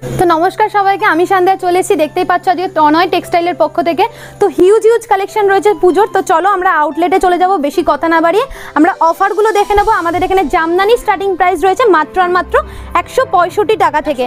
তো নমস্কার সবাইকে, আমি সন্ধ্যা চলে এসেছি। দেখতেই পাচ্ছ আজকে তনয় টেক্সটাইলের পক্ষ থেকে তো হিউজ কালেকশন রয়েছে পুজোর। তো চলো আমরা আউটলেটে চলে যাব, বেশি কথা না বাড়িয়ে আমরা অফারগুলো দেখে নেবো। আমাদের এখানে জামদানি স্টার্টিং প্রাইস রয়েছে মাত্র আর মাত্র 165 টাকা থেকে।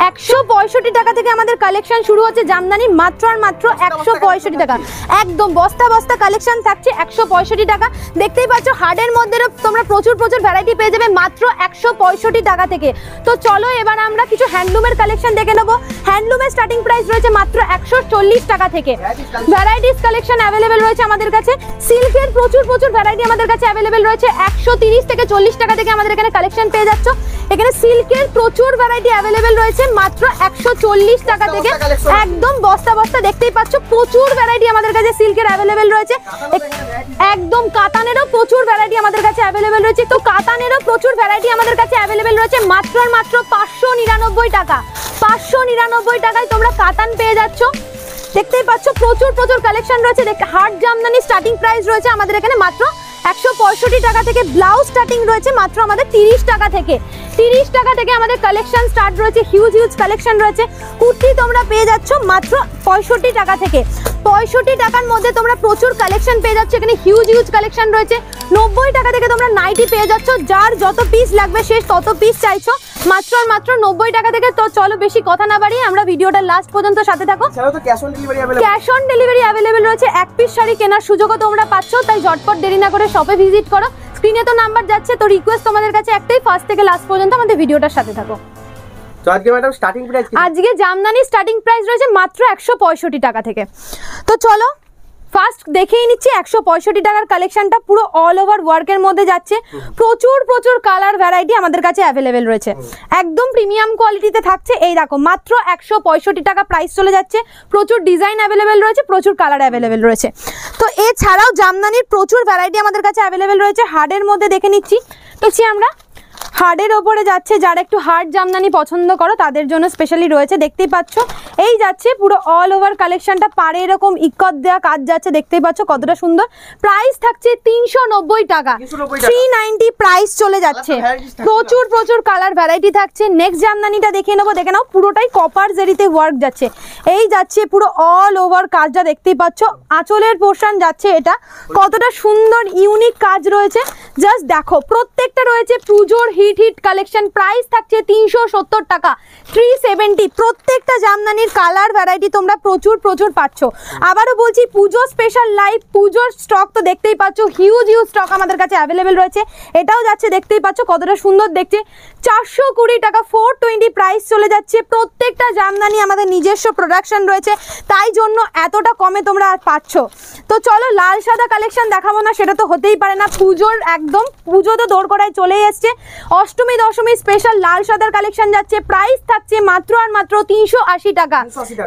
165 টাকা থেকে আমাদের কালেকশন শুরু হচ্ছে জামদানি, মাত্র আর মাত্র 165 টাকা। একদম বস্তা বস্তা কালেকশন থাকছে 165 টাকা। দেখতেই পাচ্ছ হার্ডের মধ্যে তোমরা প্রচুর ভ্যারাইটি পেয়ে যাবে মাত্র 165 টাকা থেকে। তো চলো এবার আমরা কিছু হ্যান্ডলুমের কালেকশন দেখে নেবো। হ্যান্ডলুমের স্টার্টিং প্রাইস রয়েছে মাত্র 140 টাকা থেকে। ভ্যারাইটিস কালেকশন অ্যাভেলেবেল রয়েছে আমাদের কাছে। সিল্কের প্রচুর ভ্যারাইটি আমাদের কাছে অ্যাভেলেবেল রয়েছে। 130 থেকে 40 টাকা থেকে আমাদের এখানে কালেকশন পেয়ে যাচ্ছ। এখানে সিল্কের প্রচুর ভ্যারাইটি অ্যাভেলেবেল রয়েছে মাত্র 140 টাকা থেকে। একদম বস্তা বস্তা দেখতেই পাচ্ছ প্রচুর ভ্যারাইটি আমাদের কাছে সিল্কের অ্যাভেলেবেল রয়েছে। একদম কাতানেরও প্রচুর ভ্যারাইটি আমাদের কাছে অ্যাভেলেবেল রয়েছে। তো কাতানেরও প্রচুর ভ্যারাইটি আমাদের কাছে অ্যাভেলেবেল রয়েছে মাত্র আর মাত্র 599 টাকা। 599 টাকায় তোমরা কাতান পেয়ে যাচ্ছ। দেখতেই পাচ্ছ প্রচুর কালেকশন রয়েছে। হার্ড জামদানি স্টার্টিং প্রাইস রয়েছে আমাদের এখানে মাত্র 165 টাকা থেকে। ব্লাউজ স্টার্টিং রয়েছে মাত্র আমাদের 30 টাকা থেকে। 30 টাকা থেকে আমাদের কালেকশন স্টার্ট রয়েছে। হিউজ কালেকশন রয়েছে। কুর্তি তোমরা পেয়ে যাচ্ছ মাত্র 65 টাকা থেকে। 65 টাকার মধ্যে তোমরা প্রচুর কালেকশন পেয়ে যাচ্ছ। এখানে হিউজ কালেকশন রয়েছে। 90 টাকা থেকে তোমরা নাইটি পেয়ে যাচ্ছ। যার যত পিস লাগবে সে তত পিস চাইছো মাত্র আর মাত্র 90 টাকা থেকে। তো চলো বেশি কথা না বাড়িয়ে আমরা ভিডিওটা লাস্ট পর্যন্ত সাথে থাকো। ক্যাশ অন ডেলিভারি অ্যাভেলেবেল রয়েছে। এক পিস শাড়ি কেনার সুযোগও তোমরা পাচ্ছ, তাই ঝটপট দেরি না করে শপে ভিজিট করো। স্ক্রিনে তো নাম্বার যাচ্ছে। তো রিকোয়েস্ট তোমাদের কাছে একটাই, ফার্স্ট থেকে লাস্ট পর্যন্ত আমাদের ভিডিওটার সাথে থাকো। তো আজকে ম্যাডাম স্টার্টিং প্রাইস আজকে জামদানি স্টার্টিং প্রাইস রয়েছে মাত্র 165 টাকা থেকে। তো চলো ফার্স্ট দেখেই নিচ্ছি 165 টাকার কালেকশনটা। পুরো অল ওভার ওয়ার্কের মধ্যে যাচ্ছে। প্রচুর কালার ভ্যারাইটি আমাদের কাছে অ্যাভেলেবেল রয়েছে। একদম প্রিমিয়াম কোয়ালিটিতে থাকছে। এই দেখো মাত্র 165 টাকা প্রাইস চলে যাচ্ছে। প্রচুর ডিজাইন অ্যাভেলেবেল রয়েছে, প্রচুর কালার অ্যাভেলেবেল রয়েছে। তো এছাড়াও জামদানির প্রচুর ভ্যারাইটি আমাদের কাছে অ্যাভেলেবেল রয়েছে। হার্ডের মধ্যে দেখে নিচ্ছি। আমরা হার্ডের ওপরে যাচ্ছে, যারা একটু হার্ড জামদানি পছন্দ করো তাদের জন্য স্পেশালি রয়েছে। দেখতেই পাচ্ছ এই যাচ্ছে পুরো অল ওভার কালেকশনটা। পারে এরকম ইকত দেওয়া কাজ যাচ্ছে, দেখতেই পাচ্ছ কতটা সুন্দর। প্রাইস থাকছে 390 টাকা। 390 প্রাইস চলে যাচ্ছে। প্রচুর কালার ভ্যারাইটি থাকছে। নেক্সট জামদানিটা দেখে নাও। পুরোটাই কপার জেরিতে ওয়ার্ক যাচ্ছে। এই যাচ্ছে পুরো অল ওভার কাজটা, দেখতেই পাচ্ছ আঁচলের পোর্শন যাচ্ছে। এটা কতটা সুন্দর ইউনিক কাজ রয়েছে, জাস্ট দেখো। প্রত্যেকটা রয়েছে পুজোর হিট কালেকশন। প্রাইস থাকছে 370 টাকা। 370। প্রত্যেকটা জামদানির কালার ভ্যারাইটি তোমরা প্রচুর পাচ্ছ। আবারও বলছি পুজো স্পেশাল লাইভ পুজোর স্টক তো দেখতেই পাচ্ছ। হিউজ স্টক আমাদের কাছে অ্যাভেলেবেল রয়েছে। এটাও যাচ্ছে, দেখতেই পাচ্ছ কতটা সুন্দর দেখছে। 420 টাকা। 420 প্রাইস চলে যাচ্ছে। প্রত্যেকটা জামদানি আমাদের নিজস্ব প্রোডাকশন রয়েছে, তাই জন্য এতটা কমে তোমরা পাচ্ছ। তো চলো লাল সাদা কালেকশন দেখাবো না, সেটা তো হতেই পারে না। পুজোর একদম পুজো তো দোরগোড়ায় চলেই এসছে। অষ্টমী দশমী স্পেশাল লাল সাদার কালেকশন যাচ্ছে। প্রাইস থাকছে মাত্র আর মাত্র 380 টাকা।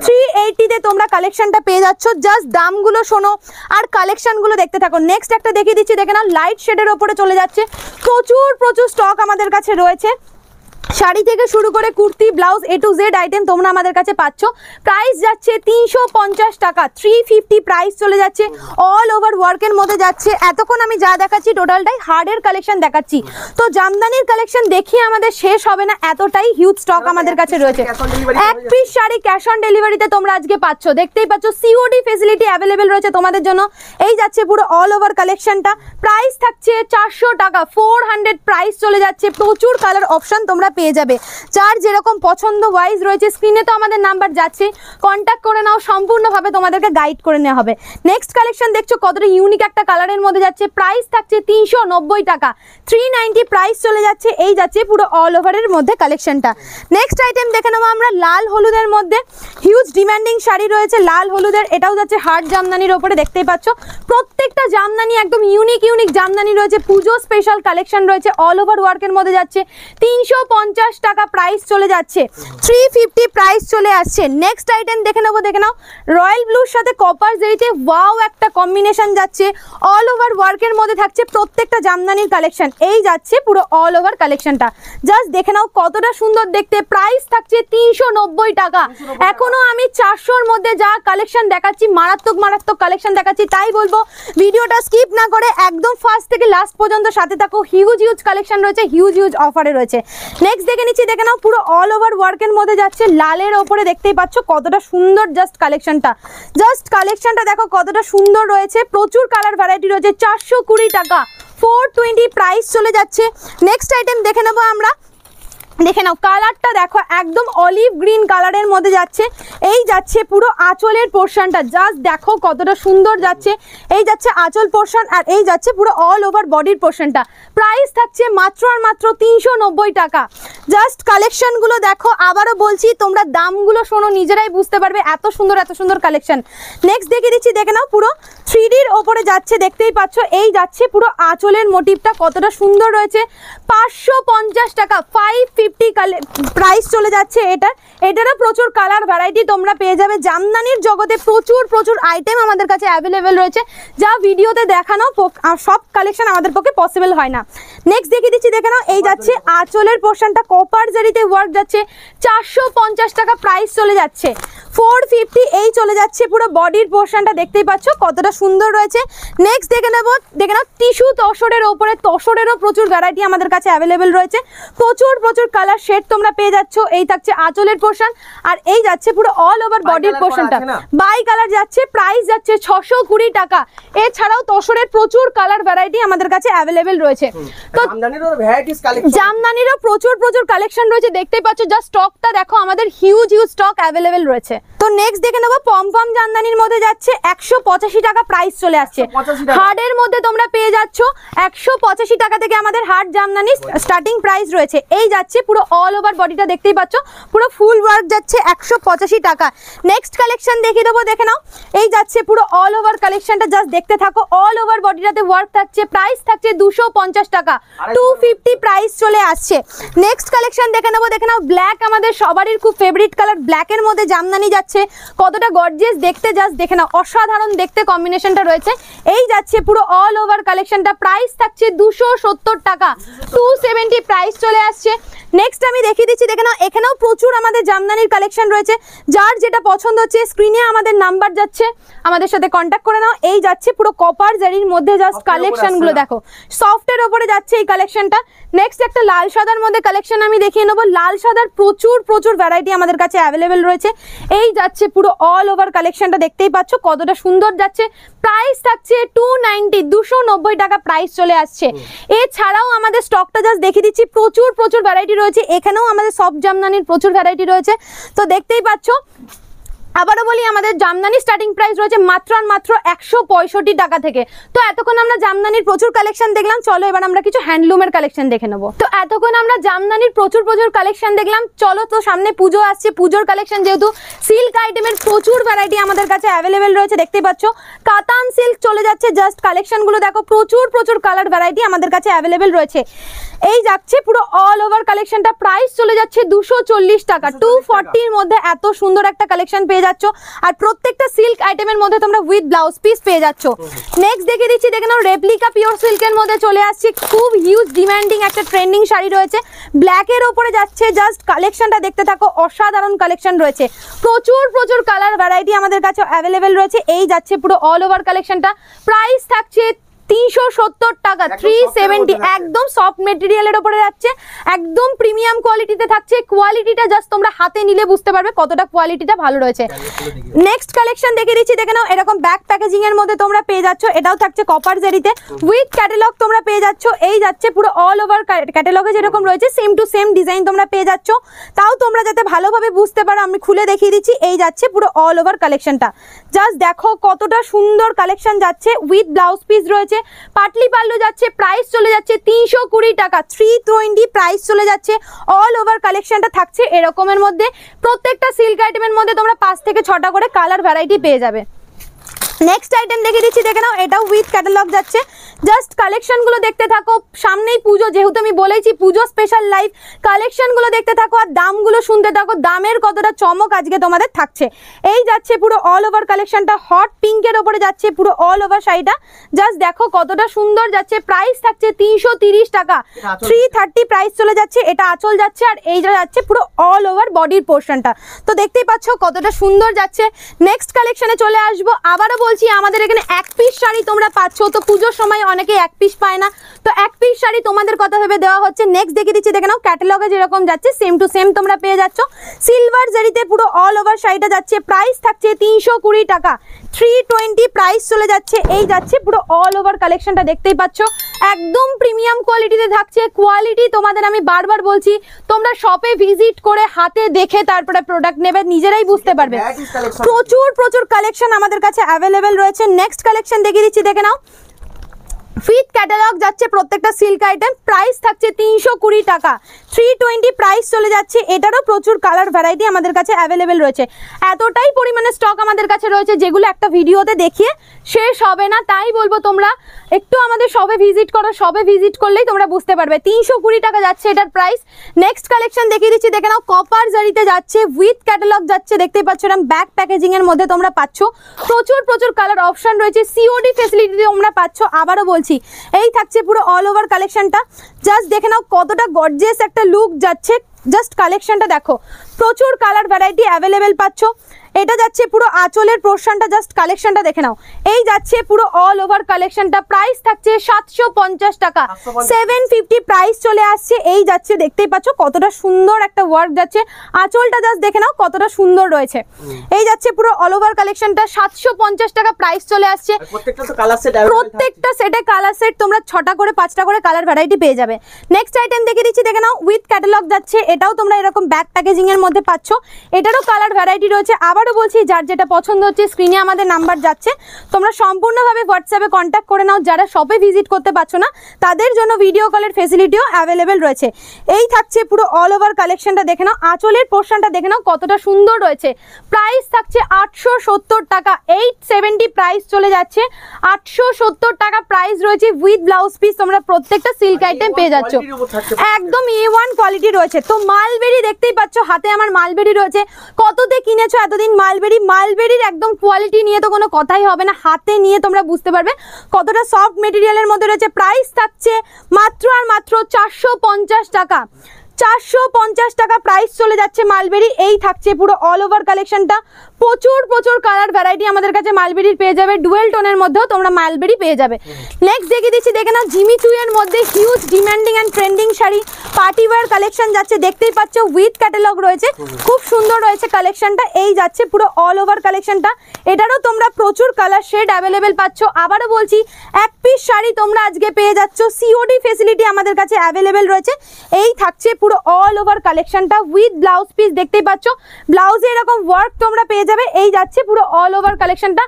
380 তে তোমরা কালেকশনটা পেয়ে যাচ্ছ। জাস্ট দামগুলো শোনো আর কালেকশনগুলো দেখতে থাকো। নেক্সট একটা দেখিয়ে দিচ্ছি, দেখে নাও। লাইট শেডের ওপরে চলে যাচ্ছে। প্রচুর স্টক আমাদের কাছে রয়েছে। শাড়ি থেকে শুরু করে kurti, blouse, A to Z item তোমরা আমাদের কাছে পাচ্ছ। প্রাইস যাচ্ছে 350 টাকা। 350 প্রাইস চলে যাচ্ছে। অল ওভার ওয়ার্কের মধ্যে যাচ্ছে। এতক্ষণ আমি যা দেখাচ্ছি টোটালটাই হার্ডের কালেকশন দেখাচ্ছি। তো জামদানির কালেকশন দেখিয়ে আমাদের শেষ হবে না, এতটাই হিউজ স্টক আমাদের কাছে রয়েছে। এক পিস শাড়ি ক্যাশ অন ডেলিভারিতে তোমরা আজকে পাচ্ছ। দেখতেই পাচ্ছ COD ফেসিলিটি অ্যাভেলেবেল রয়েছে তোমাদের জন্য। এই যাচ্ছে পুরো অল ওভার কালেকশনটা। প্রাইস থাকছে 400 টাকা। 400 প্রাইস চলে যাচ্ছে। প্রচুর কালার অপশন তোমরা পেয়ে যাবে। যার যেরকম পছন্দ ওয়াইজ রয়েছে, স্ক্রিনে তো আমাদের নাম্বার যাচ্ছে, কন্ট্যাক্ট করে নাও। সম্পূর্ণভাবে তোমাদেরকে গাইড করে নেওয়া হবে। নেক্সট কালেকশন দেখছো কতটা ইউনিক একটা কালারের মধ্যে যাচ্ছে। প্রাইস থাকছে 390 টাকা। 390 প্রাইস চলে যাচ্ছে। এই যাচ্ছে পুরো অল ওভারের মধ্যে কালেকশনটা। নেক্সট আইটেম দেখে নেবো আমরা লাল হলুদের মধ্যে। হিউজ ডিমান্ডিং শাড়ি রয়েছে লাল হলুদের। এটাও যাচ্ছে হার্ড জামদানির ওপরে, দেখতেই পাচ্ছ। প্রত্যেকটা জামদানি একদম ইউনিক জামদানি রয়েছে। পুজো স্পেশাল কালেকশন রয়েছে। অল ওভার ওয়ার্কের মধ্যে যাচ্ছে। 350 টাকা প্রাইস চলে যাচ্ছে। 350 প্রাইস চলে আসছে। নেক্সট আইটেম দেখে নাও। রয়্যাল ব্লুর সাথে কপার জেরিতে ওয়াও একটা কম্বিনেশন যাচ্ছে। অল ওভার ওয়ার্কের মধ্যে থাকছে প্রত্যেকটা জামদানির কালেকশন। এই যাচ্ছে পুরো অল ওভার কালেকশনটা। জাস্ট দেখে নাও কতটা সুন্দর দেখতে। প্রাইস থাকছে 390 টাকা। এখনো আমি 400-র মধ্যে যা কালেকশন দেখাচ্ছি, মারাত্মক কালেকশন দেখাচ্ছি, তাই বলবো ভিডিওটা স্কিপ না করে একদম ফার্স্ট থেকে লাস্ট পর্যন্ত সাথে থাকো। হিউজ কালেকশন রয়েছে, হিউজ অফারে রয়েছে। নেক্সট দেখে নিচ্ছি, দেখে নাও পুরো অল ওভার ওয়ার্কের মধ্যে যাচ্ছে, লালের ওপরে দেখতেই পাচ্ছ কতটা সুন্দর জাস্ট কালেকশনটা দেখো কতটা সুন্দর রয়েছে, প্রচুর কালার ভ্যারাইটি রয়েছে। 420 টাকা, 420 প্রাইস চলে যাচ্ছে। নেক্সট আইটেম দেখে নেবো আমরা, দেখে নাও কালারটা দেখো একদম অলিভ গ্রিন কালারের মধ্যে যাচ্ছে। এই যাচ্ছে পুরো আঁচলের পোর্শনটা, জাস্ট দেখো কতটা সুন্দর যাচ্ছে। এই যাচ্ছে আঁচল পোর্শন আর এই যাচ্ছে পুরো অল ওভার বডির পোর্শনটা। প্রাইস থাকছে মাত্র আর মাত্র 390 টাকা। জাস্ট কালেকশনগুলো দেখো, আবারও বলছি তোমরা দামগুলো শোনো, নিজেরাই বুঝতে পারবে এত সুন্দর কালেকশন। নেক্সট দেখিয়ে দিচ্ছি, দেখে নাও পুরো 3Dর ওপরে যাচ্ছে, দেখতেই পাচ্ছ। এই যাচ্ছে পুরো আঁচলের মোটিভটা কতটা সুন্দর রয়েছে। 550 টাকা, 550 প্রাইস চলে যাচ্ছে এটারও প্রচুর কালার ভ্যারাইটি তোমরা পেয়ে যাবে। জামদানির জগতে প্রচুর আইটেম আমাদের কাছে অ্যাভেলেবেল রয়েছে, যা ভিডিওতে দেখানো সব কালেকশন আমাদের পক্ষে পসিবল হয় না। নেক্সট দেখিয়ে দিচ্ছি, দেখে নাও এই যাচ্ছে আঁচলের পোর্শনটা, কপার জারিতে ওয়ার্ক যাচ্ছে, 450 টাকা প্রাইস চলে যাচ্ছে। 450 এই চলে যাচ্ছে পুরো বডির পোর্শনটা, দেখতেই পাচ্ছ কতটা সুন্দর রয়েছে। নেক্সট দেখে নাও টিস্যু তসরের ওপরে, তসরেরও প্রচুর ভ্যারাইটি আমাদের কাছে অ্যাভেলেবেল রয়েছে। প্রচুর কালার শেড তোমরা পেয়ে যাচ্ছ। এই থাকছে আঁচলের পোর্শন আর এই যাচ্ছে পুরো অল ওভার বডির পোর্শনটা, বাই কালার যাচ্ছে। প্রাইস যাচ্ছে 620 টাকা। এছাড়াও তসরের প্রচুর কালার ভ্যারাইটি আমাদের কাছে অ্যাভেলেবেল রয়েছে। তো জামদানিরও প্রচুর কালেকশন রয়েছে, দেখতেই পাচ্ছ। জাস্ট স্টকটা দেখো, আমাদের হিউজ স্টক অ্যাভেলেবেল রয়েছে। তো নেক্সট দেখে নেবো পমপম জামদানির মধ্যে যাচ্ছে 185 টাকা প্রাইস চলে আসছে। হার্ডের মধ্যে তোমরা পেয়ে যাচ্ছ 185 টাকা থেকে আমাদের হার্ড জামদানি স্টার্টিং প্রাইস রয়েছে। এই যাচ্ছে পুরো অল ওভার বডিটা, দেখতেই পাচ্ছ পুরো ফুল ওয়ার্ক যাচ্ছে 185 টাকা। নেক্সট কালেকশন দেখিয়ে দেবো, দেখে নাও এই যাচ্ছে পুরো অল ওভার কালেকশনটা, জাস্ট দেখতে থাকো। অল ওভার বডিটাতে ওয়ার্ক থাকছে, প্রাইস থাকছে 250 টাকা, 250 প্রাইস চলে আসছে। নেক্সট কালেকশন দেখে নেবো, দেখে নাও ব্ল্যাক আমাদের সবারই খুব ফেভারিট কালার, ব্ল্যাকের মধ্যে জামদানি যাচ্ছে, কতটা গর্জিয়াস দেখতে, জাস্ট দেখে নাও অসাধারণ দেখতে কম্বিনেশনটা রয়েছে। এই যাচ্ছে পুরো অল ওভার কালেকশনটা, প্রাইস থাকছে 270 টাকা, 270 প্রাইস চলে আসছে। নেক্সট আমি দেখিয়ে দিচ্ছি, দেখে নাও এখানেও প্রচুর আমাদের জামদানির কালেকশন রয়েছে। যার যেটা পছন্দ হচ্ছে স্ক্রিনে আমাদের নাম্বার যাচ্ছে, আমাদের সাথে কন্ট্যাক্ট করে নাও। এই যাচ্ছে পুরো কপার জারির মধ্যে, জাস্ট কালেকশনগুলো দেখো, সফটের ওপরে যাচ্ছে এই কালেকশনটা। নেক্সট একটা লাল সাদার মধ্যে কালেকশন আমি দেখিয়ে নেবো। লাল সাদার প্রচুর ভ্যারাইটি আমাদের কাছে অ্যাভেলেবেল রয়েছে। এই যাচ্ছে পুরো অল ওভার কালেকশনটা, দেখতেই পাচ্ছ কতটা সুন্দর যাচ্ছে। প্রাইস থাকছে 290 টাকা প্রাইস চলে আসছে। এছাড়াও আমাদের স্টকটা জাস্ট দেখিয়ে দিচ্ছি, প্রচুর ভ্যারাইটি রয়েছে। এখানেও আমাদের সফট জামদানির প্রচুর ভ্যারাইটি রয়েছে, তো দেখতেই পাচ্ছ। আবারও বলি, আমাদের জামদানি স্টার্টিং প্রাইস রয়েছে মাত্র 165 টাকা থেকে। তো এতক্ষণ আমরা জামদানির প্রচুর কালেকশন দেখলাম, চলো এবার আমরা কিছু হ্যান্ডলুমের কালেকশন দেখে নেবো। তো এতক্ষণ আমরা জামদানির প্রচুর কালেকশন দেখলাম, চলো তো সামনে পুজো আসছে, পুজোর কালেকশন যেহেতু সিল্ক আইটেমের প্রচুর ভ্যারাইটি আমাদের কাছে অ্যাভেলেবেল রয়েছে, দেখতেই পাচ্ছ। কাতান সিল্ক চলে যাচ্ছে, জাস্ট কালেকশনগুলো দেখো, প্রচুর কালার ভ্যারাইটি আমাদের কাছে অ্যাভেলেবেল রয়েছে। এই যাচ্ছে পুরো অল ওভার কালেকশনটা, প্রাইস চলে যাচ্ছে 240 টাকা, 240 এর মধ্যে এত সুন্দর একটা কালেকশন পেয়ে যাচ্ছ। আর প্রত্যেকটা সিল্ক আইটেমের মধ্যে তোমরা উইথ ব্লাউজ পিস পেয়ে যাচ্ছ। নেক্সট দেখিয়ে দিচ্ছি, দেখে নাও রেপ্লিকা পিওর সিল্কের মধ্যে চলে আসছে, খুব হিউজ ডিমান্ডিং একটা ট্রেন্ডিং শাড়ি রয়েছে, ব্ল্যাকের ওপরে যাচ্ছে। জাস্ট কালেকশনটা দেখতে থাকো, অসাধারণ কালেকশন রয়েছে। প্রচুর কালার ভ্যারাইটি আমাদের কাছে অ্যাভেলেবেল রয়েছে। এই যাচ্ছে পুরো অল ওভার কালেকশনটা, প্রাইস থাকছে 370 টাকা, 370, একদম সফট মেটেরিয়ালের উপরে যাচ্ছে, একদম প্রিমিয়াম কোয়ালিটিতে থাকছে। কোয়ালিটিটা জাস্ট তোমরা হাতে নিলে বুঝতে পারবে কতটা কোয়ালিটিটা ভালো রয়েছে। নেক্সট কালেকশন দেখে দিচ্ছি, দেখে নাও এরকম ব্যাক প্যাকেজিং এর মধ্যে তোমরা পেয়ে যাচ্ছ। এটাও থাকছে কপার জারিতে, উইথ ক্যাটালগ তোমরা পেয়ে যাচ্ছ। এই যাচ্ছে পুরো অল ওভার ক্যাটালগে যেরকম রয়েছে সেম টু সেম ডিজাইন তোমরা পেয়ে যাচ্ছ। তাও তোমরা যাতে ভালোভাবে বুঝতে পারো আমি খুলে দেখিয়ে দিচ্ছি। এই যাচ্ছে পুরো অল ওভার কালেকশনটা, জাস্ট দেখো কতটা সুন্দর কালেকশন যাচ্ছে, উইথ ব্লাউজ পিস রয়েছে, পাটলি পাল্লু যাচ্ছে। প্রাইস চলে যাচ্ছে 320 টাকা, 320 প্রাইস চলে যাচ্ছে। অল ওভার কালেকশনটা থাকছে এরকমের মধ্যে। প্রত্যেকটা সিল্ক আইটেমের মধ্যে তোমরা 5 থেকে 6টা করে কালার ভ্যারাইটি পেয়ে যাবে। নেক্সট আইটেম দেখিয়ে দিচ্ছি, দেখে নাও এটাও উইথ ক্যাটালগ যাচ্ছে। জাস্ট কালেকশনগুলো দেখতে থাকো, সামনেই পুজো, যেহেতু আমি বলেছি পুজো স্পেশাল লাইভ, কালেকশনগুলো দেখতে থাকো আর দামগুলো শুনতে থাকো, দামের কতটা চমক আজকে তোমাদের থাকছে। এই যাচ্ছে পুরো অল ওভার কালেকশনটা, হট পিঙ্কের ওপরে যাচ্ছে পুরো অল ওভার শাড়িটা, জাস্ট দেখো কতটা সুন্দর যাচ্ছে। প্রাইস থাকছে 330 টাকা, 330 প্রাইস চলে যাচ্ছে। এটা আঁচল যাচ্ছে আর এইটা যাচ্ছে পুরো অল ওভার বডির পোর্শনটা, তো দেখতেই পাচ্ছ কতটা সুন্দর যাচ্ছে। নেক্সট কালেকশনে চলে আসবো। আবারও বলছি, আমাদের এখানে এক পিস শাড়ি তোমরা পাচ্ছ, তো পুজোর সময় অনেকে এক পিস পায় না, তো এক পিস শাড়ি তোমাদের কথা ভেবে দেওয়া হচ্ছে। নেক্সট দেখিয়ে দিচ্ছি, দেখে নাও ক্যাটালগে যেরকম যাচ্ছে সেম টু সেম তোমরা পেয়ে যাচ্ছ। সিলভার জারিতে পুরো অল ওভার শাড়িটা যাচ্ছে, প্রাইস থাকছে 320 টাকা, 320 প্রাইস চলে যাচ্ছে। এই যাচ্ছে পুরো অল ওভার কালেকশনটা, দেখতেই পাচ্ছ একদম প্রিমিয়াম কোয়ালিটিতে থাকছে। কোয়ালিটি তোমাদের আমি বারবার বলছি, তোমরা শপে ভিজিট করে হাতে দেখে তারপরে প্রোডাক্ট নেবে, নিজেরাই বুঝতে পারবে। প্রচুর প্রচুর কালেকশন আমাদের কাছে অ্যাভেলেবেল রয়েছে। নেক্সট কালেকশন দেখিয়ে দিচ্ছি, দেখে নাও উইথ ক্যাটালগ যাচ্ছে প্রত্যেকটা সিল্ক আইটেম, প্রাইস থাকছে 320 টাকা, 320 প্রাইস চলে যাচ্ছে। এটারও প্রচুর কালার ভ্যারাইটি আমাদের কাছে অ্যাভেলেবেল রয়েছে। এতটাই পরিমাণে স্টক আমাদের কাছে রয়েছে যেগুলো একটা ভিডিওতে দেখিয়ে শেষ হবে না। তাই বলবো তোমরা একটু আমাদের শপে ভিজিট করো, শপে ভিজিট করলেই তোমরা বুঝতে পারবে। 320 টাকা যাচ্ছে এটার প্রাইস। নেক্সট কালেকশন দেখিয়ে দিচ্ছি, দেখে নাও কপার জারিতে যাচ্ছে, উইথ ক্যাটালগ যাচ্ছে, দেখতেই পাচ্ছ এরকম ব্যাক প্যাকেজিং এর মধ্যে তোমরা পাচ্ছ। প্রচুর প্রচুর কালার অপশন রয়েছে, সিওডি ফেসিলিটি তোমরা পাচ্ছ। আবারও বলছি, এই থাকছে পুরো অল ওভার কালেকশনটা। জাস্ট দেখে নাও কতটা গর্জিয়াস একটা লুক যাচ্ছে, জাস্ট কালেকশনটা দেখো, প্রচুর কালার ভ্যারাইটি অ্যাভেলেবেল পাচ্ছ। এটা যাচ্ছে পুরো আঁচলের পোরশনটা, জাস্ট কালেকশনটা দেখে নাও। এই যাচ্ছে পুরো অল ওভার কালেকশনটা, প্রাইস থাকছে 750 টাকা, 750 প্রাইস চলে আসছে। এই যাচ্ছে, দেখতেই পাচ্ছ কতটা সুন্দর একটা ওয়ার্ক যাচ্ছে, আঁচলটা জাস্ট দেখে নাও কতটা সুন্দর রয়েছে। এই যাচ্ছে পুরো অল ওভার কালেকশনটা, 750 টাকা প্রাইস চলে আসছে। প্রত্যেকটা সেটে কালার সেট তোমরা 6টা করে 5টা করে কালার ভ্যারাইটি পেয়ে যাবে। নেক্সট আইটেম দেখিয়ে দিচ্ছি, দেখে নাও উইথ ক্যাটালগ যাচ্ছে, এটাও তোমরা এরকম ব্যাক প্যাকেজিং এর মধ্যে পাচ্ছ। এটারও কালার ভ্যারাইটি রয়েছে। আবারও বলছি, যার যেটা পছন্দ হচ্ছে স্ক্রিনে আমাদের নাম্বার যাচ্ছে, তোমরা সম্পূর্ণভাবে হোয়াটসঅ্যাপে কন্ট্যাক্ট করে নাও। যারা শপে ভিজিট করতে পারছো না তাদের জন্য ভিডিও কলের ফেসিলিটিও অ্যাভেলেবেল রয়েছে। এই থাকছে পুরো অল ওভার কালেকশনটা, দেখে নাও আঁচলের পোরশনটা দেখে নাও কতটা সুন্দর রয়েছে। প্রাইস থাকছে 870 টাকা, 870 প্রাইস চলে যাচ্ছে। 870 টাকা প্রাইস রয়েছে, উইথ ব্লাউজ পিস তোমরা প্রত্যেকটা সিল্ক আইটেম পেয়ে যাচ্ছ। একদম A1 কোয়ালিটি রয়েছে। তো মালবেরি দেখতেই পাচ্ছ, হাতে আমার মালবেরি রয়েছে। কততে কিনেছো এতদিন মালবেরি? মালবেরির একদম কোয়ালিটি নিয়ে তো কোনো কথাই হবে না, হাতে নিয়ে তোমরা বুঝতে পারবে কতটা সফট মেটেরিয়ালের মধ্যে রয়েছে। প্রাইস থাকছে মাত্র আর মাত্র 450 টাকা, 450 টাকা প্রাইস চলে যাচ্ছে মালবেরি। এই থাকছে পুরো অল ওভার কালেকশনটা, প্রচুর প্রচুর কালার ভ্যারাইটি আমাদের কাছে মালবেরির পেয়ে যাবে। ডুয়েল টোনের মধ্যেও তোমরা মালবেরি পেয়ে যাবে। নেক্সট দেখিয়ে দিচ্ছি, দেখে নাও জিমি চু এর মধ্যে huge demanding and trending sari, party wear collection যাচ্ছে, দেখতেই পাচ্ছ উইথ ক্যাটালগ রয়েছে, খুব সুন্দর রয়েছে কালেকশনটা। এই যাচ্ছে পুরো অল ওভার কালেকশনটা, এটারও তোমরা প্রচুর কালার শেড অ্যাভেলেবেল পাচ্ছ। আবারও বলছি, এক পিস শাড়ি তোমরা আজকে পেয়ে যাচ্ছ, সিওডি ফেসিলিটি আমাদের কাছে অ্যাভেলেবেল রয়েছে। এই থাকছে পুরো অল ওভার কালেকশনটা, উইথ ব্লাউজ পিস দেখতেই পাচ্ছ, ব্লাউজে এরকম ওয়ার্ক তোমরা পেয়ে যাবে। এই যাচ্ছে পুরো অল ওভার কালেকশনটা,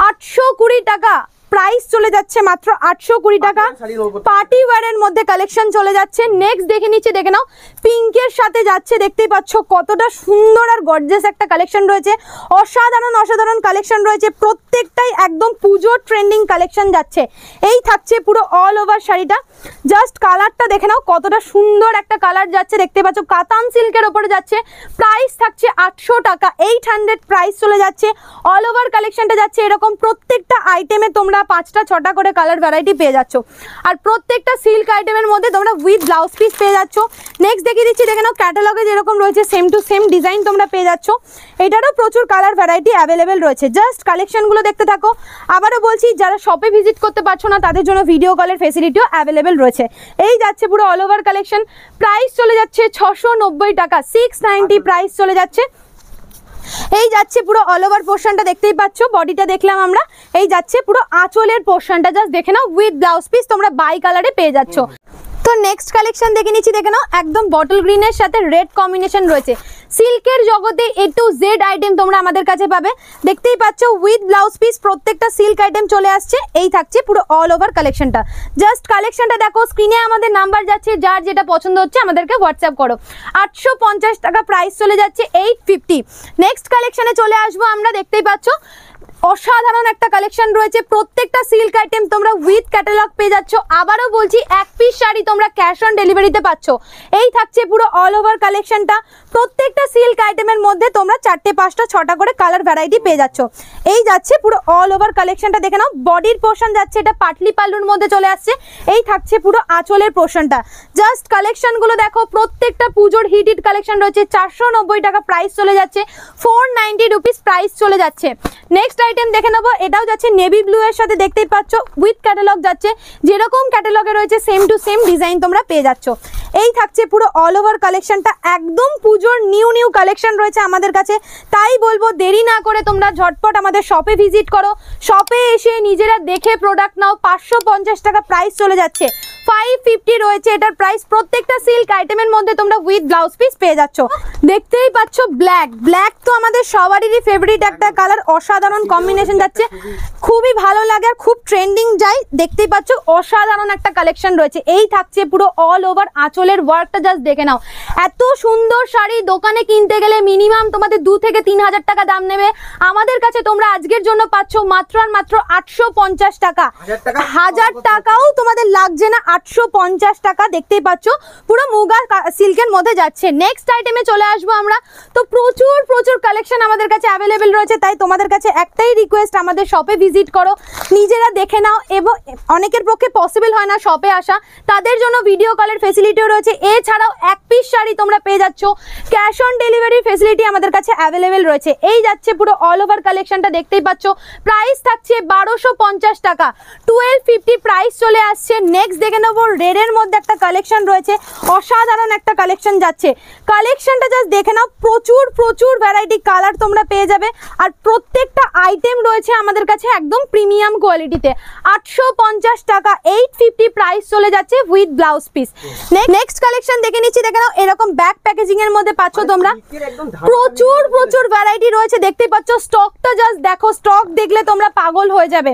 820 টাকা প্রাইস চলে যাচ্ছে, মাত্র 820 টাকা। পার্টি ওয়্যারের মধ্যে কালেকশন চলে যাচ্ছে। নেক্সট দেখে নিচ্ছি, দেখে নাও পিঙ্কের সাথে যাচ্ছে, দেখতেই পাচ্ছ কতটা সুন্দর আর গর্জিয়াস একটা কালেকশন রয়েছে। অসাধারণ অসাধারণ কালেকশন রয়েছে, প্রত্যেকটাই একদম পুজোর ট্রেন্ডিং কালেকশন যাচ্ছে। এই থাকছে পুরো অল ওভার শাড়িটা, জাস্ট কালারটা দেখে নাও কতটা সুন্দর একটা কালার যাচ্ছে, দেখতে পাচ্ছ কাতান সিল্কের ওপরে যাচ্ছে। প্রাইস থাকছে 800 টাকা, 800 প্রাইস চলে যাচ্ছে। অল ওভার কালেকশনটা যাচ্ছে এরকম, প্রত্যেকটা আইটেমে তোমরা 5টা 6টা করে কালার ভ্যারাইটি পেয়ে যাচ্ছ। আর প্রত্যেকটা সিল্ক আইটেমের মধ্যে তোমরা উইথ ব্লাউজ পিস পেয়ে যাচ্ছ। নেক্সট দেখিয়ে দিচ্ছি, দেখে নাও ক্যাটালগে যেরকম রয়েছে সেম টু সেম ডিজাইন তোমরা পেয়ে যাচ্ছ। এটারও প্রচুর কালার ভ্যারাইটি অ্যাভেলেবেল রয়েছে, জাস্ট কালেকশনগুলো দেখতে থাকো। আবারও বলছি, যারা শপে ভিজিট করতে পারছো না তাদের জন্য ভিডিও কলের ফেসিলিটিও অ্যাভেলেবেল রয়েছে। এই যাচ্ছে পুরো অল ওভার কালেকশন, প্রাইস চলে যাচ্ছে 690 টাকা, 690 প্রাইস চলে যাচ্ছে। এই যাচ্ছে পুরো অল ওভার পোর্শনটা, দেখতেই পাচ্ছ বডিটা দেখলাম আমরা। এই যাচ্ছে পুরো আঁচলের পোর্শনটা, জাস্ট দেখে নাও উইথ ব্লাউজ পিস তোমরা বাই কালারে পেয়ে যাচ্ছ। তো নেক্সট কালেকশন দেখে নিচ্ছি, দেখে নাও একদম বটল গ্রিনের সাথে রেড কম্বিনেশন রয়েছে। সিল্কের জগতে A to Z আইটেম তোমরা আমাদের কাছে পাবে, দেখতেই পাচ্ছ উইথ ব্লাউজ পিস প্রত্যেকটা সিল্ক আইটেম চলে আসছে। এই থাকছে পুরো অল ওভার কালেকশনটা, জাস্ট কালেকশনটা দেখো, স্ক্রিনে আমাদের নাম্বার যাচ্ছে, যার যেটা পছন্দ হচ্ছে আমাদেরকে হোয়াটসঅ্যাপ করো। 850 টাকা প্রাইস চলে যাচ্ছে, 850। নেক্সট কালেকশনে চলে আসবো আমরা, দেখতেই পাচ্ছ অসাধারণ একটা কালেকশন রয়েছে, প্রত্যেকটা সিল্ক আইটেম তোমরা উইথ ক্যাটালগ পেয়ে যাচ্ছ। আবারও বলছি, এক পিস শাড়ি তোমরা ক্যাশ অন ডেলিভারিতে পাচ্ছ। এই থাকছে পুরো অল ওভার কালেকশনটা, প্রত্যেকটা সিল্ক আইটেমের মধ্যে তোমরা 4টে 5টা 6টা করে কালার ভ্যারাইটি পেয়ে যাচ্ছ। এই যাচ্ছে পুরো অল ওভার কালেকশনটা, দেখে নাও বডির পোর্শন যাচ্ছে, এটা পাটলি পাল্লুর মধ্যে চলে আসছে। এই থাকছে পুরো আঁচলের পোর্শনটা, জাস্ট কালেকশনগুলো দেখো, প্রত্যেকটা পুজোর হিট হিট কালেকশন রয়েছে। 490 টাকা প্রাইস চলে যাচ্ছে, 490 রুপিস প্রাইস চলে যাচ্ছে। নেক্সট আইটেম দেখে নেবো, এটাও যাচ্ছে নেভি ব্লু এর সাথে, দেখতেই পাচ্ছ উইথ ক্যাটালগ যাচ্ছে, যেরকম ক্যাটালগে রয়েছে সেম টু সেম ডিজাইন তোমরা পেয়ে যাচ্ছ। এই থাকছে পুরো অল ওভার কালেকশনটা, একদম পুজোর নিউ কালেকশন রয়েছে আমাদের কাছে। তাই বলবো দেরি না করে তোমরা ঝটপট আমাদের শপে ভিজিট করো, শপে এসে নিজেরা দেখে প্রোডাক্ট নাও। 550 টাকা প্রাইস চলে যাচ্ছে, 550 রয়েছে এটার প্রাইস। প্রত্যেকটা সিল্ক আইটেমের মধ্যে তোমরা উইথ ব্লাউজ পিস পেয়ে যাচ্ছ। দেখতেই পাচ্ছ ব্ল্যাক তো আমাদের সবারই ফেভারিট একটা কালার, অসাধারণ কম্বিনেশন যাচ্ছে, খুবই ভালো লাগে আর খুব ট্রেন্ডিং যায়। দেখতেই পাচ্ছ অসাধারণ একটা কালেকশন রয়েছে। এই থাকছে পুরো অল ওভার আঁচলের ওয়ার্কটা, জাস্ট দেখে নাও। এত সুন্দর শাড়ি দোকানে কিনতে গেলে মিনিমাম তোমাদের 2 থেকে 3 হাজার টাকা দাম নেবে, আমাদের কাছে তোমরা আজকের জন্য পাচ্ছ মাত্র আর মাত্র 850 টাকা। 1000 টাকাও তোমাদের লাগছে না, 850 টাকা। দেখতেই পাচ্ছ পুরো মুগা সিল্কের মধ্যে যাচ্ছে। নেক্সট আইটেমে চলে আসবো আমরা। তো প্রচুর কালেকশন আমাদের কাছে অ্যাভেলেবেল রয়েছে, তাই তোমাদের কাছে একটাই রিকোয়েস্ট, আমাদের শপে ভিজিট করো, নিজেরা দেখে নাও। এবং অনেকের পক্ষে পসিবল হয় না শপে আসা, তাদের জন্য ভিডিও কলের ফেসিলিটিও রয়েছে। এছাড়াও এক পিস শাড়ি তোমরা পেয়ে যাচ্ছ, ক্যাশ অন ডেলিভারি ফেসিলিটি আমাদের কাছে অ্যাভেলেবেল রয়েছে। এই যাচ্ছে পুরো অল ওভার কালেকশনটা, দেখতেই পাচ্ছ প্রাইস থাকছে 1250 টাকা, 1250 প্রাইস চলে আসছে। নেক্সট দেখে নেবো, রেডের মধ্যে একটা কালেকশন রয়েছে, অসাধারণ একটা কালেকশন যাচ্ছে। কালেকশনটা জাস্ট দেখে নাও, প্রচুর ভ্যারাইটি কালার তোমরা পেয়ে যাবে। আর প্রত্যেকটা আইটেম রয়েছে আমাদের কাছে একদম প্রিমিয়াম কোয়ালিটিতে। 850 টাকা, 850 প্রাইস চলে যাচ্ছে with blouse piece. Next collection দেখে নিচ্ছি, দেখে নাও এরকম ব্যাক প্যাকেজিং এর মধ্যে পাচ্ছ তোমরা। প্রচুর ভ্যারাইটি রয়েছে, দেখতেই পাচ্ছ। স্টকটা জাস্ট দেখো, স্টক দেখলে তোমরা পাগল হয়ে যাবে।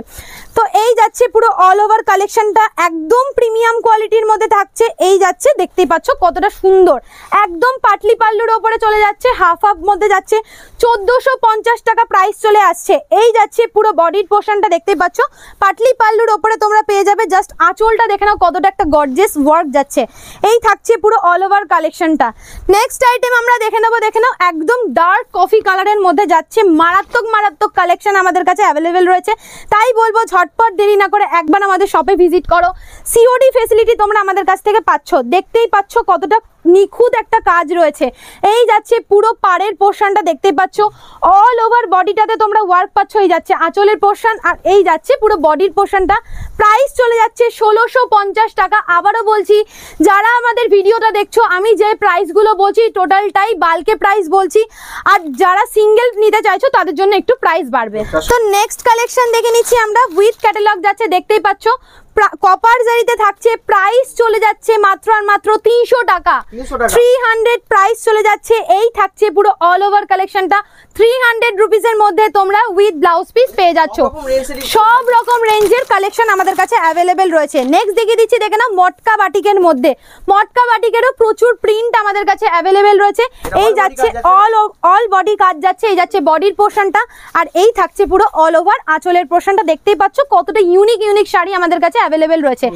তো এই যাচ্ছে পুরো অল ওভার কালেকশনটা, একদম প্রিমিয়াম কোয়ালিটির মধ্যে থাকছে। এই যাচ্ছে, দেখতেই পাচ্ছ কতটা সুন্দর, একদম পাটলি পাল্লুর ওপরে চলে যাচ্ছে, হাফ মধ্যে যাচ্ছে, 1450 টাকা প্রাইস চলে আসছে। এই যাচ্ছে পুরো বডির পোর্শনটা, দেখতেই পাচ্ছ পাটলি পাল্লুর ওপরে তোমরা পেয়ে যাবে। জাস্ট আঁচলটা দেখে নাও কতটা একটা গর্জিয়াস ওয়ার্ক যাচ্ছে। এই থাকছে পুরো অল ওভার কালেকশনটা। নেক্সট আইটেম আমরা দেখে নাও একদম ডার্ক কফি কালারের মধ্যে যাচ্ছে, মারাত্মক কালেকশন আমাদের কাছে অ্যাভেলেবেল রয়েছে। তাই বলবো ঝটপট দেরি না করে একবার আমাদের শপে ভিজিট করো, সিওডি ফেসিলিটি তোমরা আমাদের কাছ থেকে পাচ্ছ। দেখতেই পাচ্ছ কতটা নিখুঁত একটা কাজ রয়েছে। এই যাচ্ছে পুরো পাড়ের পোর্শনটা, দেখতেই পাচ্ছ অল ওভার বডিটাতে তোমরা ওয়ার্ক পাচ্ছ। এই যাচ্ছে আঁচলের পোর্শন, আর এই যাচ্ছে পুরো বডির পোর্শনটা। প্রাইস চলে যাচ্ছে 1650 টাকা। আবারও বলছি, যারা আমাদের ভিডিওটা দেখছো, আমি যে প্রাইসগুলো বলছি টোটালটাই বাল্কে প্রাইস বলছি, আর যারা সিঙ্গেল নিতে চাইছো তাদের জন্য একটু প্রাইস বাড়বে। তো নেক্সট কালেকশন দেখে নিচ্ছি আমরা, উইথ ক্যাটালগ যাচ্ছে, দেখতেই পাচ্ছ কপার জারিতে থাকছে। প্রাইস চলে যাচ্ছে মাত্র আর মাত্র 300 টাকা, 300 প্রাইস চলে যাচ্ছে। এই থাকছে পুরো অল ওভার কালেকশনটা, 300 রুপিসের মধ্যে তোমরা উইথ ব্লাউজ পিস পেয়ে যাচ্ছ। সব রকম রেঞ্জের কালেকশন আমাদের কাছে অ্যাভেলেবেল রয়েছে। নেক্সট দেখিয়ে দিচ্ছি, দেখে নাও মটকা বাটিকের মধ্যে, মটকা বাটিকেরও প্রচুর প্রিন্ট আমাদের কাছে অ্যাভেলেবেল রয়েছে। এই যাচ্ছে অল বডি কাজ যাচ্ছে, এই যাচ্ছে বডির পোর্শনটা, আর এই থাকছে পুরো অল ওভার আঁচলের পোর্শনটা। দেখতেই পাচ্ছ কতটা ইউনিক শাড়ি আমাদের কাছে অ্যাভেলেবেল রয়েছে।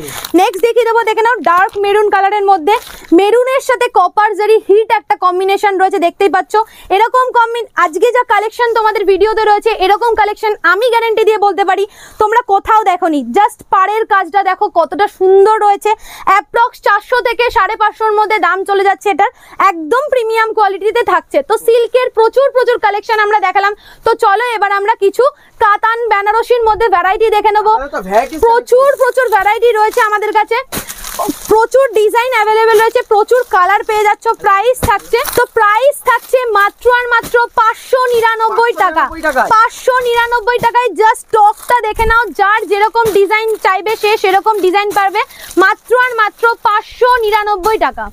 নেক্সট দেখিয়ে দেবো, দেখে নাও ডার্ক মেরুন কালারের মধ্যে, মেরুনের সাথে কপার জারি হিট একটা কম্বিনেশন রয়েছে। দেখতেই পাচ্ছ এরকম আজকে যা কালেকশন তোমাদের ভিডিওতে রয়েছে, এরকম কালেকশন আমি গ্যারান্টি দিয়ে বলতে পারি তোমরা কোথাও দেখোনি। জাস্ট পাড়ের কাজটা দেখো কতটা সুন্দর রয়েছে। অ্যাপ্রক্স 400 থেকে 550 মধ্যে দাম চলে যাচ্ছে এটার, একদম প্রিমিয়াম কোয়ালিটিতে থাকছে। তো সিল্কের প্রচুর কালেকশন আমরা দেখালাম। তো চলো এবার আমরা কিছু কাতান বেনারসির মধ্যে ভ্যারাইটি দেখে নেবো। প্রচুর ভ্যারাইটি রয়েছে আমাদের কাছে, প্রচুর ডিজাইন অ্যাভেলেবেল রয়েছে, প্রচুর কালার পেয়ে যাচ্ছ। প্রাইস থাকছে মাত্র আর মাত্র 599 টাকা, 599 টাকায়। জাস্ট স্টকটা দেখে নাও, যার যেরকম ডিজাইন চাইবে সে সেরকম ডিজাইন পারবে, মাত্র আর মাত্র 599 টাকা।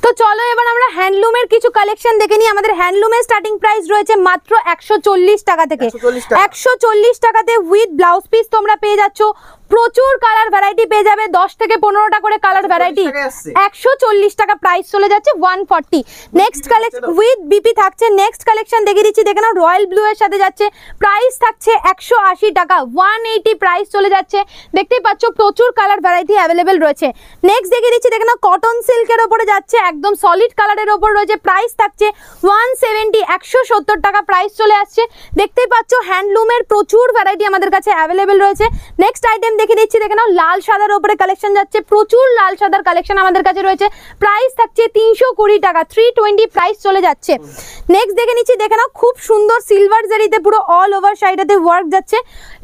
তো চলো এবার আমরা হ্যান্ডলুমের কিছু কালেকশন দেখে নিই। আমাদের হ্যান্ডলুমের স্টার্টিং প্রাইস রয়েছে মাত্র 140 টাকা থেকে, 140 টাকাতে উইথ ব্লাউজ পিস তোমরা পেয়ে যাচ্ছ। প্রচুর কালার ভ্যারাইটি পেয়ে যাবে, 10 থেকে 15টা করে কালার ভ্যারাইটি। 140 টাকা প্রাইস চলে যাচ্ছে 140। নেক্সট কালেকশন উইথ বিপি থাকছে। নেক্সট কালেকশন দেখিয়ে দিচ্ছি, দেখে নাও রয়্যাল ব্লু এর সাথে যাচ্ছে। প্রাইস থাকছে 180 টাকা, 180 প্রাইস চলে যাচ্ছে। দেখতেই পাচ্ছ প্রচুর কালার ভ্যারাইটি অ্যাভেলেবেল রয়েছে। নেক্সট দেখিয়ে দিচ্ছি, দেখে নাও কটন সিল্কের ওপরে যাচ্ছে, একদম সলিড কালারের ওপর রয়েছে, প্রাইস থাকছে 170, 170 টাকা প্রাইস চলে আসছে। দেখতেই পাচ্ছ হ্যান্ডলুমের প্রচুর ভ্যারাইটি আমাদের কাছে অ্যাভেলেবেল রয়েছে। নেক্সট আইটেম দেখে দিচ্ছি, দেখে নাও লাল সাদার ওপরে কালেকশন যাচ্ছে, প্রচুর লাল সাদার কালেকশন আমাদের কাছে রয়েছে, প্রাইস থাকছে 320 টাকা, 320 প্রাইস চলে যাচ্ছে। নেক্সট দেখে নিচ্ছি, দেখে নাও খুব সুন্দর সিলভার জারিতে পুরো অল ওভার শাড়িটাতে ওয়ার্ক যাচ্ছে,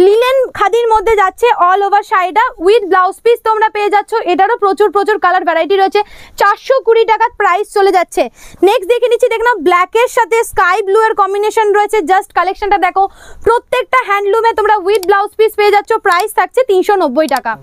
লিলেন খাদির মধ্যে যাচ্ছে অল ওভার শাড়িটা উইথ ব্লাউজ পিস তোমরা পেয়ে যাচ্ছ। এটারও প্রচুর কালার ভ্যারাইটি রয়েছে, 420 টাকা প্রাইস চলে যাচ্ছে। নেক্সট দেখে নিচ্ছি, দেখে নাও ব্ল্যাকের সাথে স্কাই ব্লু এর কম্বিনেশন রয়েছে, জাস্ট কালেকশনটা দেখো, প্রত্যেকটা হ্যান্ডলুমে তোমরা উইথ ব্লাউজ পিস পেয়ে যাচ্ছ, প্রাইস থাকছে 390 টাকা।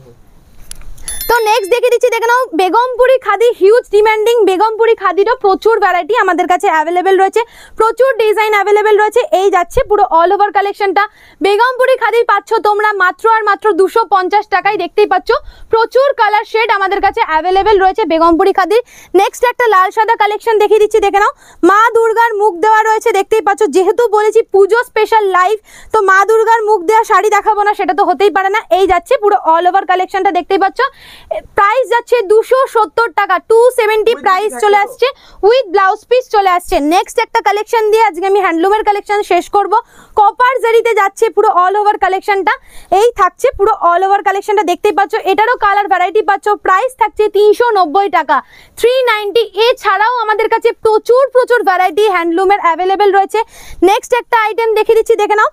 তো নেক্সট দেখে দিচ্ছি, দেখে নাও বেগমপুরি খাদি, হিউজ ডিমান্ডিং বেগমপুরি খাদিরও প্রচুর ভ্যারাইটি আমাদের কাছে অ্যাভেলেবেল রয়েছে, প্রচুর ডিজাইন অ্যাভেলেবেল রয়েছে। এই যাচ্ছে পুরো অল ওভার কালেকশনটা, বেগমপুরি খাদি পাচ্ছ তোমরা মাত্র আর মাত্র 250 টাকায়। দেখতেই পাচ্ছ প্রচুর কালার শেড আমাদের কাছে অ্যাভেলেবেল রয়েছে বেগমপুরি খাদির। নেক্সট একটা লাল সাদা কালেকশন দেখিয়ে দিচ্ছি, দেখে নাও মা দুর্গার মুখ দেওয়া রয়েছে, দেখতেই পাচ্ছ, যেহেতু বলেছি পুজো স্পেশাল লাইভ, তো মা দুর্গার মুখ দেওয়া শাড়ি দেখাবো না সেটা তো হতেই পারে না। এই যাচ্ছে পুরো অল ওভার কালেকশনটা, দেখতেই পাচ্ছ প্রাইস যাচ্ছে 270 টাকা, 270 প্রাইস চলে আসছে, উইথ ব্লাউজ পিস চলে আসছে। নেক্সট একটা কালেকশন দিয়ে আজকে আমি হ্যান্ডলুমের কালেকশন শেষ করব। কপার জারিতে যাচ্ছে পুরো অল ওভার কালেকশনটা, এই থাকছে পুরো অল ওভার কালেকশনটা, দেখতেই পাচ্ছ, এটারও কালার ভ্যারাইটি পাচ্ছ, প্রাইস থাকছে 390 টাকা, 390। এছাড়াও আমাদের কাছে প্রচুর ভ্যারাইটি হ্যান্ডলুমের অ্যাভেলেবেল রয়েছে। নেক্সট একটা আইটেম দেখে দিচ্ছি, দেখে নাও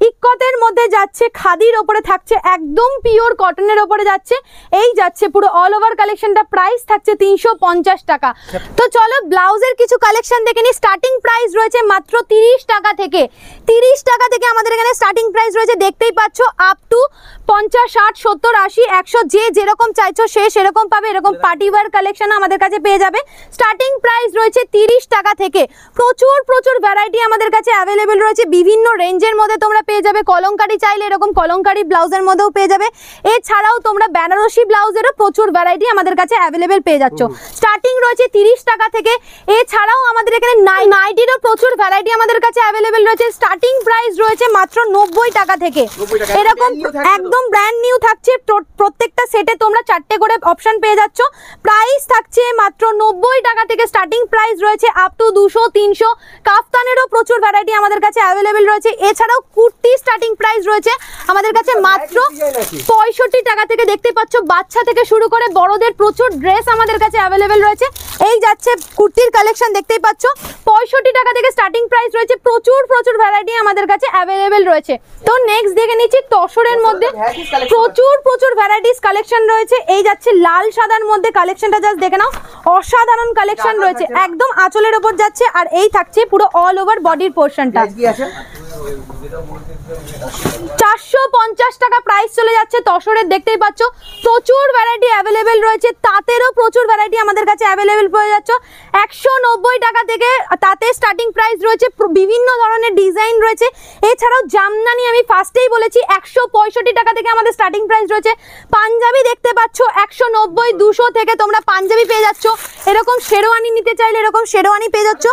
ইক্কতের মধ্যে যাচ্ছে, খাদির ওপরে থাকছে, একদম পিওর কটনের ওপরে যাচ্ছে, এই যাচ্ছে পুরো অল ওভার কালেকশনটা, প্রাইস থাকছে 350 টাকা। তো চলো ব্লাউজের কিছু কালেকশন দেখে নি। স্টার্টিং প্রাইস রয়েছে মাত্র 30 টাকা থেকে, 30 টাকা থেকে আমাদের এখানে স্টার্টিং প্রাইস রয়েছে, দেখতেই পাচ্ছ, আপ টু 50, 60, 70, 80, 100 যে যেরকম চাইছো সে সেরকম পাবে। এরকম পার্টি ওয়্যার কালেকশন আমাদের কাছে পেয়ে যাবে। স্টার্টিং প্রাইস রয়েছে 30 টাকা থেকে, প্রচুর ভ্যারাইটি আমাদের কাছে অ্যাভেলেবেল রয়েছে, বিভিন্ন রেঞ্জের মধ্যে তোমরা পেয়ে যাবে। কলমকারি চাইলে এরকম কলমকারি ব্লাউজের মধ্যেও পেয়ে যাবে, এছাড়াও তোমরা বেনারসি ব্লাউজেরও প্রচুর ভ্যারাইটি আমাদের কাছে অ্যাভেলেবেল পেয়ে যাচ্ছ। স্টার্টিং রয়েছে 30 টাকা থেকে, এছাড়াও আমাদের এখানে নাইটিরও প্রচুর ভ্যারাইটি আমাদের কাছে অ্যাভেলেবেল রয়েছে। স্টার্টিং প্রাইস রয়েছে মাত্র 90 টাকা থেকে, এরকম একদম ব্র্যান্ড নিউ থাকছে, প্রত্যেকটা সেটে তোমরা 4টে করে অপশন পেয়ে যাচ্ছ। প্রাইস থাকছে মাত্র 90 টাকা থেকে, স্টার্টিং প্রাইস রয়েছে আপ টু 200, 300। কাফতানেরও প্রচুর ভ্যারাইটি আমাদের কাছে অ্যাভেলেবেল রয়েছে, এছাড়াও কুর্তি স্টার্টিং প্রাইস রয়েছে আমাদের কাছে মাত্র 65 টাকা থেকে। দেখতে পাচ্ছ বাচ্চা থেকে শুরু করে বড়দের প্রচুর ড্রেস আমাদের কাছে অ্যাভেলেবেল রয়েছে। এই যাচ্ছে কুর্তির কালেকশন, দেখতেই পাচ্ছ 65 টাকা থেকে স্টার্টিং প্রাইস রয়েছে, প্রচুর ভ্যারাইটি আমাদের কাছে অ্যাভেলেবেল রয়েছে। তো নেক্সট দেখে নিচ্ছি তসরের মধ্যে প্রচুর ভ্যারাইটিস কালেকশন রয়েছে। এই যাচ্ছে লাল সাদার মধ্যে কালেকশনটা, জাস্ট দেখে নাও, অসাধারণ কালেকশন রয়েছে, একদম আঁচলের ওপর যাচ্ছে, আর এই থাকছে পুরো অল ওভার বডির পোর্শনটা। 450 টাকা প্রাইস চলে যাচ্ছে তসরের, দেখতেই পাচ্ছ প্রচুর ভ্যারাইটি অ্যাভেলেবেল রয়েছে। তাঁতেরও প্রচুর ভ্যারাইটি আমাদের কাছে অ্যাভেলেবেল পেয়ে যাচ্ছ 190 টাকা থেকে, তাতে স্টার্টিং প্রাইস রয়েছে, বিভিন্ন ধরনের ডিজাইন রয়েছে। এছাড়াও জামদানি আমি ফার্স্টেই বলেছি 165 টাকা থেকে আমাদের স্টার্টিং প্রাইস রয়েছে। পাঞ্জাবি দেখতে পাচ্ছ 190, 200 থেকে তোমরা পাঞ্জাবি পেয়ে যাচ্ছ। এরকম শেরওয়ানি নিতে চাইলে এরকম শেরওয়ানি পেয়ে যাচ্ছ।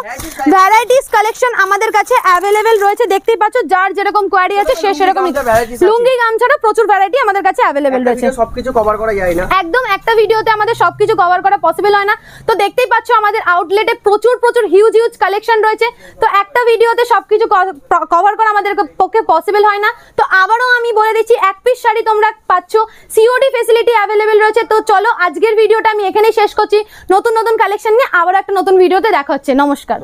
ভ্যারাইটিস কালেকশন আমাদের কাছে অ্যাভেলেবেল রয়েছে, দেখতেই পাচ্ছ, যার যেরকম কোয়ারি আছে সে সেরকম। লুঙ্গি গামছারও প্রচুর ভ্যারাইটি আমাদের কাছে অ্যাভেলেবেল রয়েছে, সবকিছু কভার করা যায় না, একদম একটা ভিডিওতে আমাদের সবকিছু কভার করা পসিবল হয় না। তো দেখতেই পাচ্ছ আমাদের আউটলেটে প্রচুর হিউজ কালেকশন রয়েছে, তো একটা ভিডিওতে সবকিছু কভার করা আমাদের পক্ষে পসিবল হয় না। তো আবারও আমি বলে দিচ্ছি, এক পিস শাড়ি তোমরা পাচ্ছ, সিওডি ফেসিলিটি অ্যাভেলেবেল রয়েছে। তো চলো আজকের ভিডিওটা আমি এখানেই শেষ করছি, নতুন কালেকশন নিয়ে আবার একটা নতুন ভিডিওতে দেখা হচ্ছে। নমস্কার।